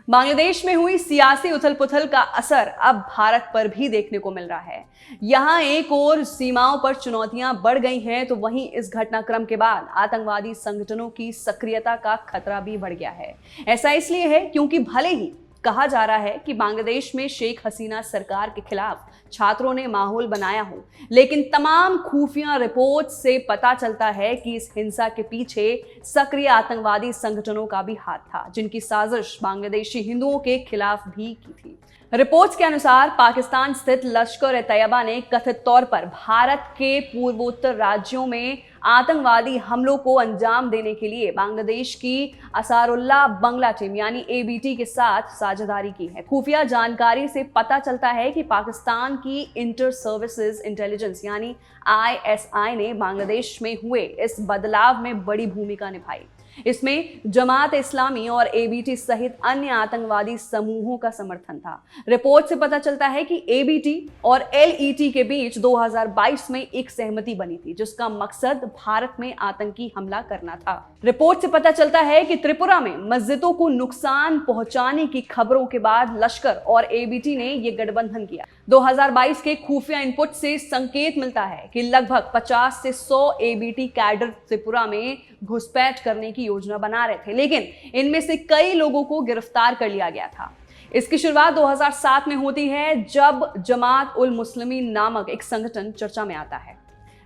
बांग्लादेश में हुई सियासी उथल-पुथल का असर अब भारत पर भी देखने को मिल रहा है। यहां एक और सीमाओं पर चुनौतियां बढ़ गई हैं, तो वहीं इस घटनाक्रम के बाद आतंकवादी संगठनों की सक्रियता का खतरा भी बढ़ गया है। ऐसा इसलिए है क्योंकि भले ही कहा जा रहा है कि बांग्लादेश में शेख हसीना सरकार के खिलाफ छात्रों ने माहौल बनाया हो, लेकिन तमाम खुफिया रिपोर्ट से पता चलता है कि इस हिंसा के पीछे सक्रिय आतंकवादी संगठनों का भी हाथ था, जिनकी साजिश बांग्लादेशी हिंदुओं के खिलाफ भी की थी। रिपोर्ट्स के अनुसार पाकिस्तान स्थित लश्कर-ए-तैयबा ने कथित तौर पर भारत के पूर्वोत्तर राज्यों में आतंकवादी हमलों को अंजाम देने के लिए बांग्लादेश की असारुल्लाह बंगला टीम यानी एबीटी के साथ साझेदारी की है। खुफिया जानकारी से पता चलता है कि पाकिस्तान की इंटर सर्विसेज इंटेलिजेंस यानी आईएसआई ने बांग्लादेश में हुए इस बदलाव में बड़ी भूमिका निभाई। इसमें जमात इस्लामी और एबीटी सहित अन्य आतंकवादी समूहों का समर्थन था। रिपोर्ट से पता चलता है कि एबीटी और एलईटी के बीच 2022 में एक सहमति बनी थी, जिसका मकसद भारत में आतंकी हमला करना था। रिपोर्ट से पता चलता है कि त्रिपुरा में मस्जिदों को नुकसान पहुंचाने की खबरों के बाद लश्कर और एबीटी ने यह गठबंधन किया। 2022 के खुफिया इनपुट से संकेत मिलता है कि लगभग 50 से 100 एबीटी कैडर त्रिपुरा में घुसपैठ करने की योजना बना रहे थे, लेकिन इनमें से कई लोगों को गिरफ्तार कर लिया गया था। इसकी शुरुआत 2007 में होती है, जब जमात उल मुस्लिमीन नामक एक संगठन चर्चा में आता है,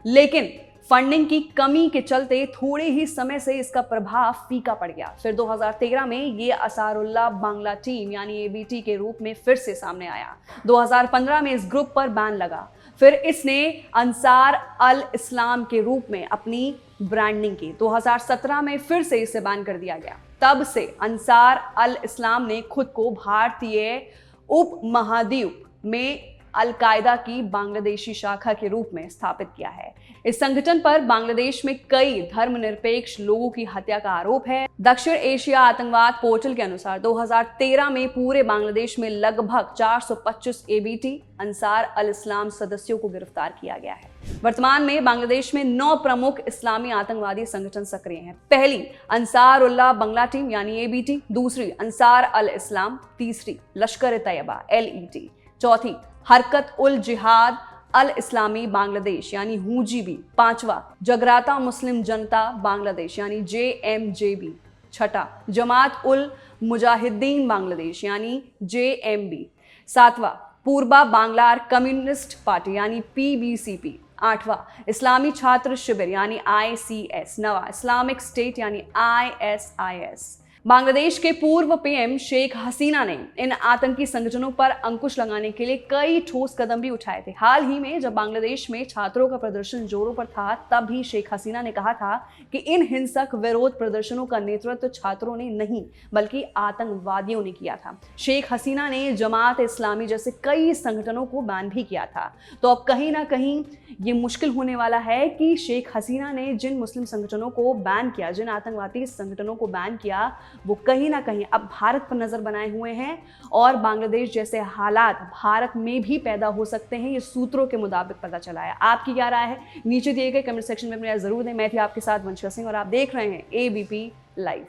लेकिन फंडिंग की कमी के चलते थोड़े ही समय से इसका प्रभाव फीका पड़ गया। फिर 2013 में ये असारुल्लाह बांग्ला टीम यानी एबीटी के रूप में फिर से सामने आया। 2015 में इस ग्रुप पर बैन लगा। फिर इसने अंसार अल इस्लाम के रूप में अपनी ब्रांडिंग की। 2017 में फिर से इसे बैन कर दिया गया। तब से अंसार अल इस्लाम ने खुद को भारतीय उप महाद्वीप में अल-कायदा की बांग्लादेशी शाखा के रूप में स्थापित किया है। इस संगठन पर बांग्लादेश में कई धर्मनिरपेक्ष लोगों की हत्या का आरोप है। दक्षिण एशिया आतंकवाद पोर्टल के अनुसार 2013 में पूरे बांग्लादेश में लगभग 425 एबीटी अंसार अल इस्लाम सदस्यों को गिरफ्तार किया गया है। वर्तमान में बांग्लादेश में 9 प्रमुख इस्लामी आतंकवादी संगठन सक्रिय हैं। पहली अंसारुल्लाह बंगला टीम यानी एबीटी, दूसरी अंसार अल इस्लाम, तीसरी लश्कर-ए-तैयबा एलईटी, चौथी हरकत उल जिहाद अल इस्लामी बांग्लादेश यानी हुजीबी, पांचवा जगराता मुस्लिम जनता बांग्लादेश यानी जेएमजेबी, छठा जमात उल मुजाहिदीन बांग्लादेश यानी जेएमबी, सातवां पूर्वा बांग्लार कम्युनिस्ट पार्टी यानी पीबीसीपी, आठवां इस्लामी छात्र शिविर यानी आईसीएस, नवा इस्लामिक स्टेट यानी आईएसआईएस। बांग्लादेश के पूर्व पीएम शेख हसीना ने इन आतंकी संगठनों पर अंकुश लगाने के लिए कई ठोस कदम भी उठाए थे। हाल ही में जब बांग्लादेश में छात्रों का प्रदर्शन जोरों पर था, तब भी शेख हसीना ने कहा था कि इन हिंसक विरोध प्रदर्शनों का नेतृत्व छात्रों ने नहीं बल्कि आतंकवादियों ने किया था। शेख हसीना ने जमात इस्लामी जैसे कई संगठनों को बैन भी किया था। तो अब कहीं ना कहीं ये मुश्किल होने वाला है कि शेख हसीना ने जिन मुस्लिम संगठनों को बैन किया, जिन आतंकवादी संगठनों को बैन किया, वो कहीं ना कहीं अब भारत पर नजर बनाए हुए हैं और बांग्लादेश जैसे हालात भारत में भी पैदा हो सकते हैं। ये सूत्रों के मुताबिक पता चला है। आपकी क्या राय है? नीचे दिए गए कमेंट सेक्शन में अपनी राय जरूर दें। मैं थी आपके साथ वंशिका सिंह और आप देख रहे हैं एबीपी लाइव।